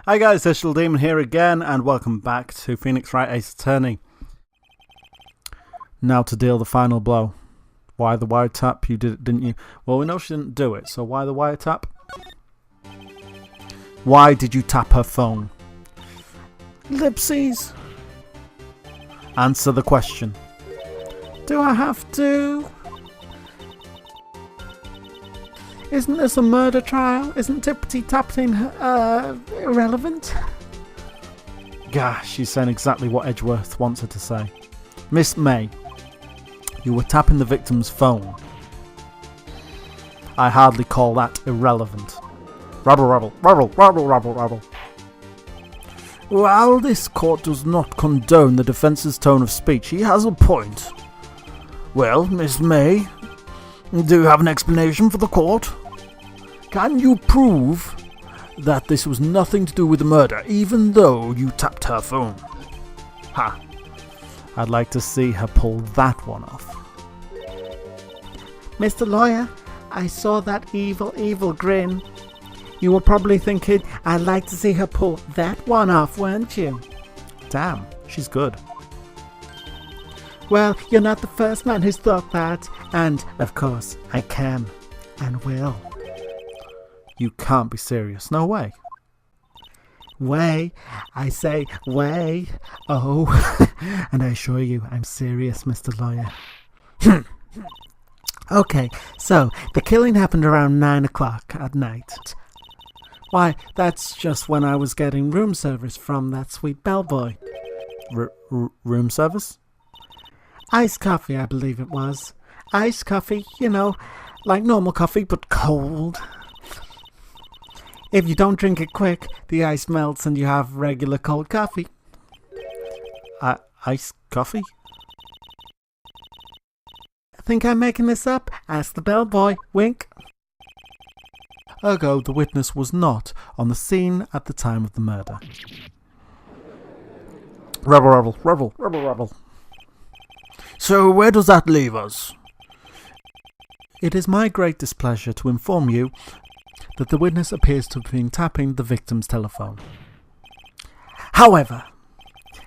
Hi guys, Digital Demon here again, and welcome back to Phoenix Wright Ace Attorney. Now to deal the final blow. Why the wiretap? You did it, didn't you? Well, we know she didn't do it, so why the wiretap? Why did you tap her phone? Ellipses. Answer the question. Do I have to? Isn't this a murder trial? Isn't tippity-tapping irrelevant? Gosh, she's saying exactly what Edgeworth wants her to say. Miss May, you were tapping the victim's phone. I hardly call that irrelevant. Rabble, rabble, rabble, rabble, rabble, rabble. While this court does not condone the defence's tone of speech, he has a point. Well, Miss May, do you have an explanation for the court? Can you prove that this was nothing to do with the murder, even though you tapped her phone? Ha! I'd like to see her pull that one off. Mr. Lawyer, I saw that evil grin. You were probably thinking, I'd like to see her pull that one off, weren't you? Damn, she's good. Well, you're not the first man who's thought that, and, of course, I can, and will. You can't be serious, no way. Way, I say way. Oh, and I assure you, I'm serious, Mr. Lawyer. Okay, so, the killing happened around 9 o'clock at night. Why, that's just when I was getting room service from that sweet bellboy. Room service? Iced coffee, I believe it was. Iced coffee, you know, like normal coffee, but cold. If you don't drink it quick, the ice melts and you have regular cold coffee. Iced coffee? Think I'm making this up? Ask the bellboy. Wink. Ergo, the witness was not on the scene at the time of the murder. Rebel. So where does that leave us? It is my great displeasure to inform you that the witness appears to have been tapping the victim's telephone. However,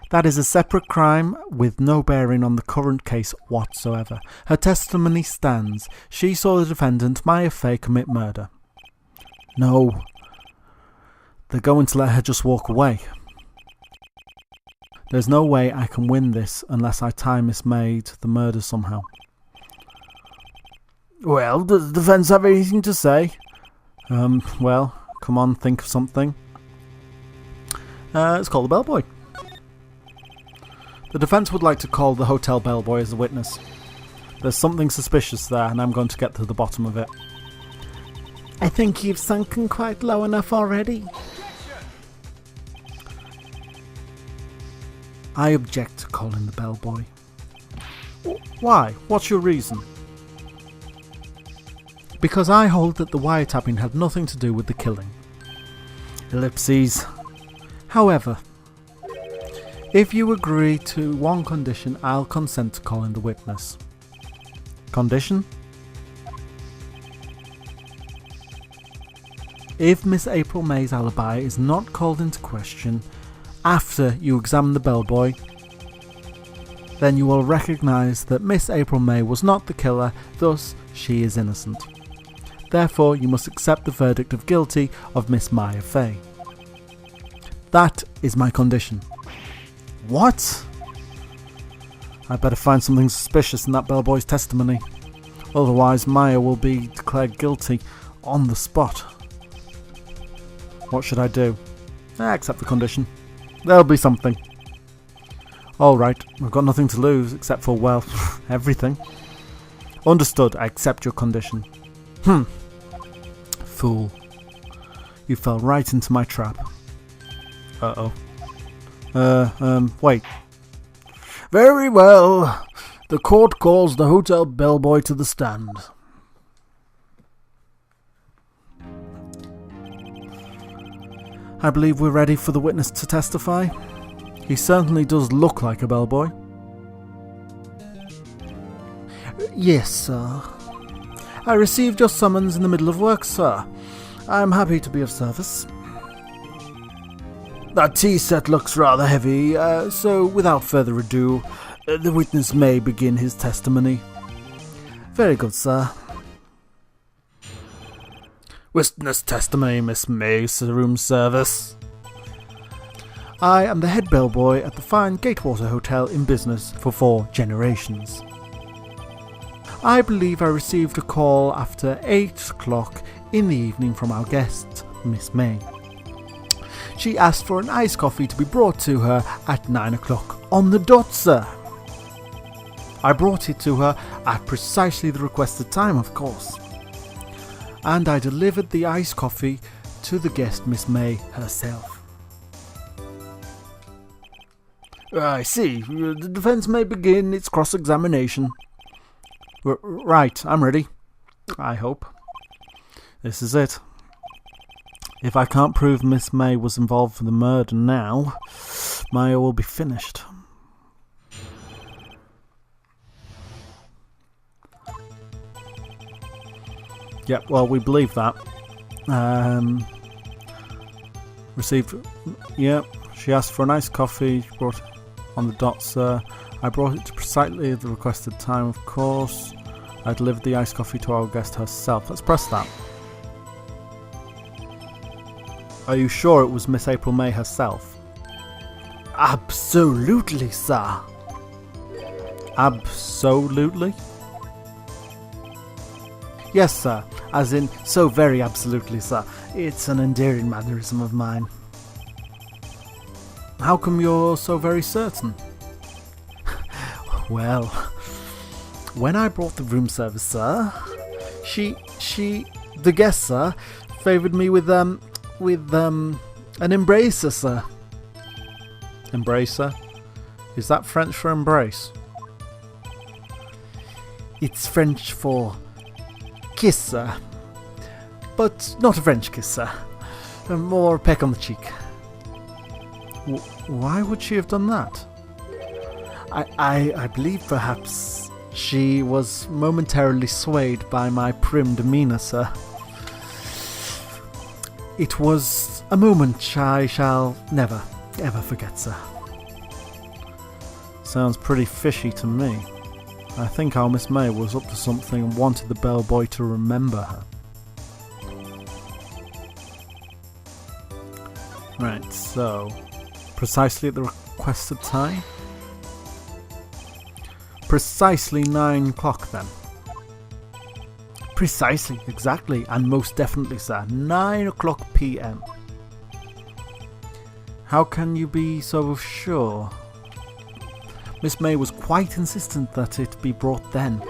that is a separate crime with no bearing on the current case whatsoever. Her testimony stands. She saw the defendant, Maya Fay, commit murder. No, they're going to let her just walk away. There's no way I can win this unless I tie Miss May to the murder somehow. Well, does the defence have anything to say? Well, come on, think of something. Let's call the bellboy. The defence would like to call the hotel bellboy as a witness. There's something suspicious there, and I'm going to get to the bottom of it. I think you've sunken quite low enough already. I object to calling the bellboy. Why? What's your reason? Because I hold that the wiretapping had nothing to do with the killing. Ellipses. However, if you agree to one condition, I'll consent to calling the witness. Condition? If Miss April May's alibi is not called into question after you examine the bellboy, then you will recognise that Miss April May was not the killer, thus she is innocent. Therefore, you must accept the verdict of guilty of Miss Maya Fay. That is my condition. What? I better find something suspicious in that bellboy's testimony. Otherwise, Maya will be declared guilty on the spot. What should I do? Accept the condition. There'll be something. Alright, I've got nothing to lose except for, well, everything. Understood, I accept your condition. Fool. You fell right into my trap. Uh-oh. Wait. Very well. The court calls the hotel bellboy to the stand. I believe we're ready for the witness to testify. He certainly does look like a bellboy. Yes, sir. I received your summons in the middle of work, sir. I am happy to be of service. That tea set looks rather heavy, so without further ado, the witness may begin his testimony. Very good, sir. Witness testimony, Miss May, room service. I am the head bellboy at the fine Gatewater Hotel in business for 4 generations. I believe I received a call after 8 o'clock in the evening from our guest, Miss May. She asked for an iced coffee to be brought to her at 9 o'clock on the dot, sir. I brought it to her at precisely the requested time, of course. And I delivered the iced coffee to the guest, Miss May herself. I see. The defence may begin its cross-examination. Right, I'm ready. I hope. This is it. If I can't prove Miss May was involved in the murder now, Maya will be finished. Yep, well, we believe that. Received... Yep, she asked for a nice coffee. She brought it on the dot, sir. I brought it to precisely the requested time, of course. I delivered the iced coffee to our guest herself. Let's press that. Are you sure it was Miss April May herself? Absolutely, sir. Absolutely? Yes, sir. As in, so very absolutely, sir. It's an endearing mannerism of mine. How come you're so very certain? Well, when I brought the room service, sir, the guest, sir, favoured me with an embracer, sir. Embracer? Is that French for embrace? It's French for kiss, sir. But not a French kiss, sir. More a peck on the cheek. Why would she have done that? I believe perhaps she was momentarily swayed by my prim demeanour, sir. It was a moment I shall never, ever forget, sir. Sounds pretty fishy to me. I think our Miss May was up to something and wanted the bellboy to remember her. Right, so... precisely at the requested time? Precisely 9 o'clock then. Precisely, exactly, and most definitely, sir. 9 o'clock PM. How can you be so sure? Miss May was quite insistent that it be brought then.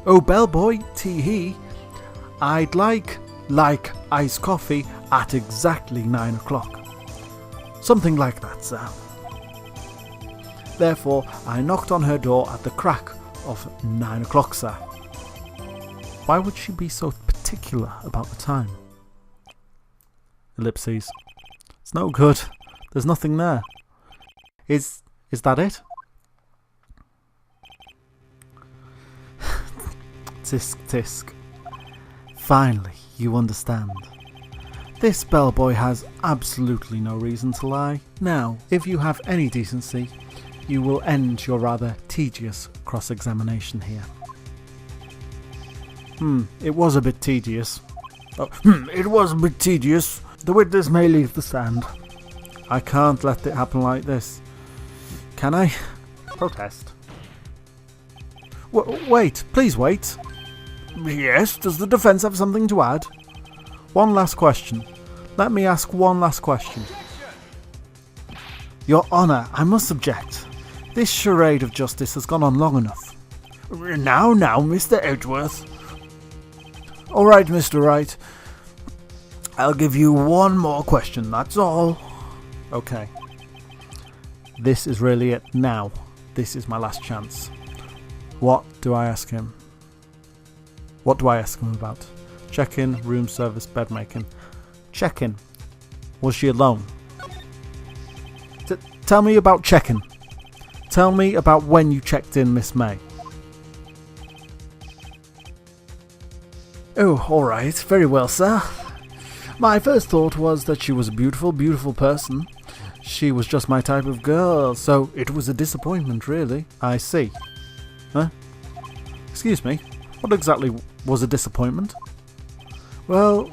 Oh, bellboy, tee-hee. I'd like iced coffee at exactly 9 o'clock. Something like that, sir. Therefore, I knocked on her door at the crack of 9 o'clock, sir. Why would she be so particular about the time? Ellipses. It's no good. There's nothing there. Is that it? Tisk tisk. Finally, you understand. This bellboy has absolutely no reason to lie. Now, if you have any decency, you will end your rather tedious cross-examination here. It was a bit tedious. It was a bit tedious. The witness may leave the stand. I can't let it happen like this. Can I? Protest. Wait, please wait. Yes, does the defence have something to add? One last question. Let me ask one last question. Your Honour, I must object. This charade of justice has gone on long enough. Now, Mr. Edgeworth. Alright, Mr. Wright. I'll give you one more question, that's all. Okay. This is really it now. This is my last chance. What do I ask him? What do I ask him about? Check-in, room service, bed making. Check-in. Was she alone? Tell me about check-in. Tell me about when you checked in, Miss May. Oh, alright. Very well, sir. My first thought was that she was a beautiful, beautiful person. She was just my type of girl, so it was a disappointment, really. I see. Huh? Excuse me, what exactly was a disappointment? Well,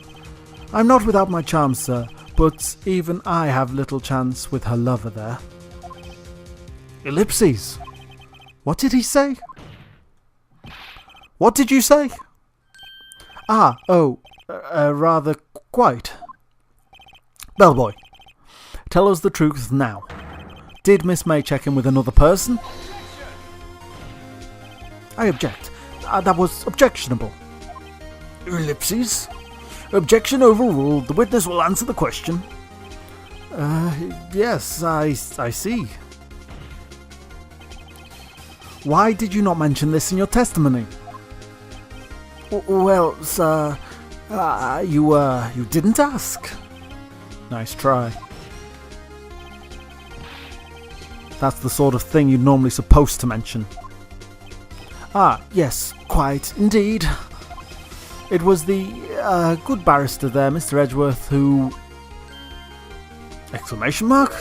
I'm not without my charms, sir, but even I have little chance with her lover there. Ellipses! What did he say? What did you say? Rather quite. Bellboy, tell us the truth now. Did Miss May check in with another person? I object. That was objectionable. Ellipses? Objection overruled. The witness will answer the question. Yes, I see. Why did you not mention this in your testimony? Well, sir, you didn't ask. Nice try. That's the sort of thing you're normally supposed to mention. Yes, quite, indeed. It was the good barrister there, Mr. Edgeworth, who... Exclamation mark?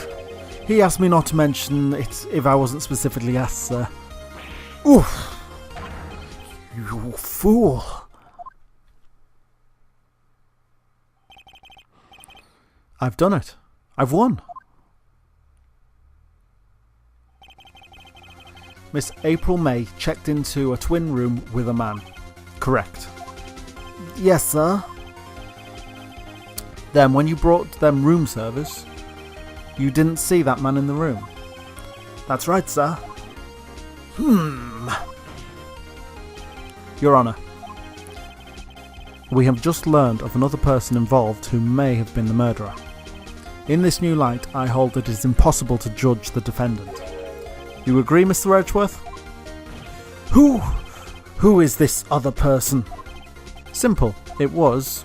He asked me not to mention it if I wasn't specifically asked, sir. Oof! You fool! I've done it. I've won. Miss April May checked into a twin room with a man. Correct. Yes, sir. Then when you brought them room service, you didn't see that man in the room. That's right, sir. Your Honour, we have just learned of another person involved who may have been the murderer. In this new light, I hold that it is impossible to judge the defendant. You agree, Mr. Edgeworth? Who is this other person? Simple. It was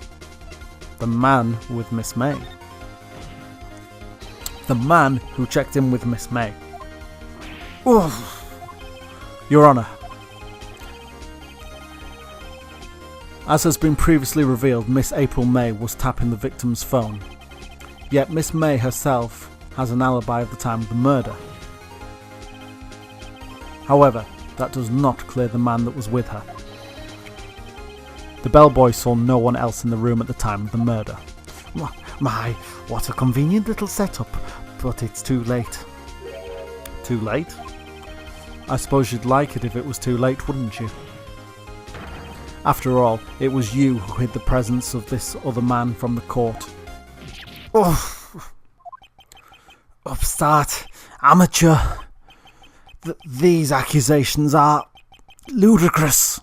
the man with Miss May. The man who checked in with Miss May. Oof. Your Honour, as has been previously revealed, Miss April May was tapping the victim's phone. Yet Miss May herself has an alibi at the time of the murder. However, that does not clear the man that was with her. The bellboy saw no one else in the room at the time of the murder. My, what a convenient little setup, but it's too late. Too late? I suppose you'd like it if it was too late, wouldn't you? After all, it was you who hid the presence of this other man from the court. Oh! Upstart, amateur. These accusations are ludicrous.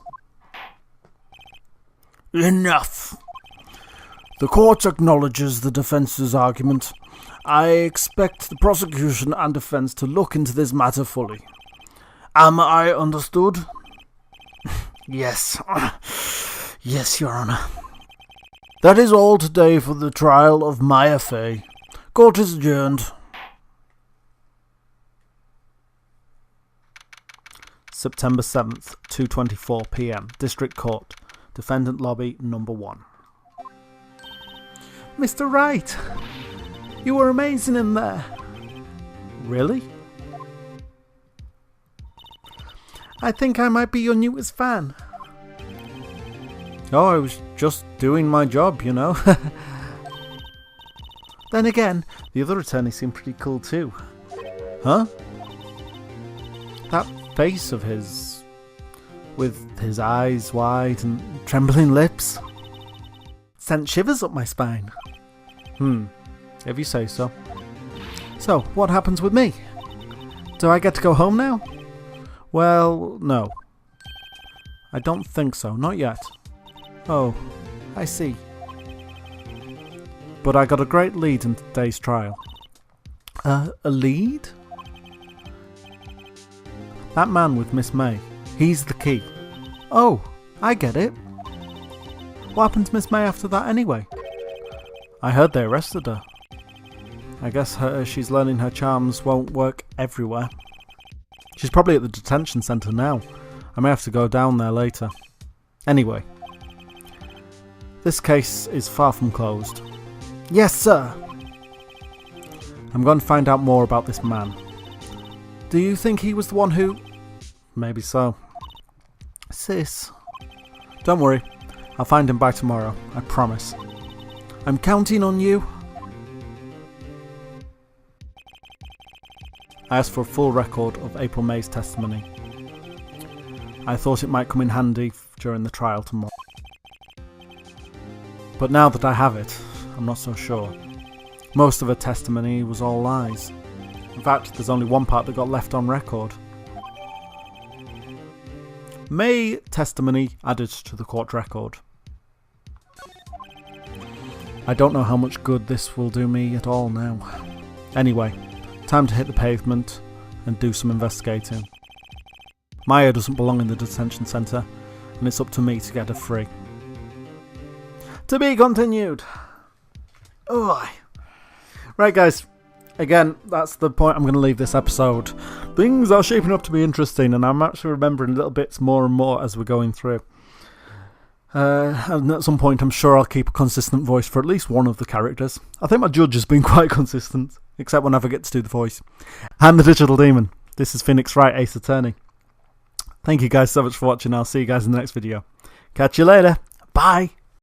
Enough. The court acknowledges the defence's argument. I expect the prosecution and defense to look into this matter fully. Am I understood? Yes. Yes, Your Honour. That is all today for the trial of Maya Fay. Court is adjourned. September 7th, 2:24 p.m. District Court. Defendant Lobby number 1. Mr. Wright, you were amazing in there. Really? I think I might be your newest fan. Oh, I was just doing my job, you know. Then again, the other attorney seemed pretty cool too. Huh? That face of his, with his eyes wide and trembling lips, sent shivers up my spine. If you say so. So, what happens with me? Do I get to go home now? Well, no. I don't think so, not yet. Oh, I see. But I got a great lead in today's trial. A lead? That man with Miss May. He's the key. Oh, I get it. What happened to Miss May after that anyway? I heard they arrested her. I guess she's learning her charms won't work everywhere. She's probably at the detention centre now. I may have to go down there later. Anyway, this case is far from closed. Yes, sir. I'm going to find out more about this man. Do you think he was the one who... Maybe so. Sis. Don't worry. I'll find him by tomorrow. I promise. I'm counting on you. I asked for a full record of April May's testimony. I thought it might come in handy during the trial tomorrow. But now that I have it, I'm not so sure. Most of her testimony was all lies. In fact, there's only one part that got left on record. May testimony added to the court record. I don't know how much good this will do me at all now. Anyway, time to hit the pavement and do some investigating. Maya doesn't belong in the detention centre, and it's up to me to get her free. To be continued. Oh, right, guys. Again, that's the point I'm going to leave this episode. Things are shaping up to be interesting, and I'm actually remembering little bits more and more as we're going through. And at some point, I'm sure I'll keep a consistent voice for at least one of the characters. I think my judge has been quite consistent, except whenever I get to do the voice. And the Digital Demon. This is Phoenix Wright, Ace Attorney. Thank you guys so much for watching. I'll see you guys in the next video. Catch you later. Bye.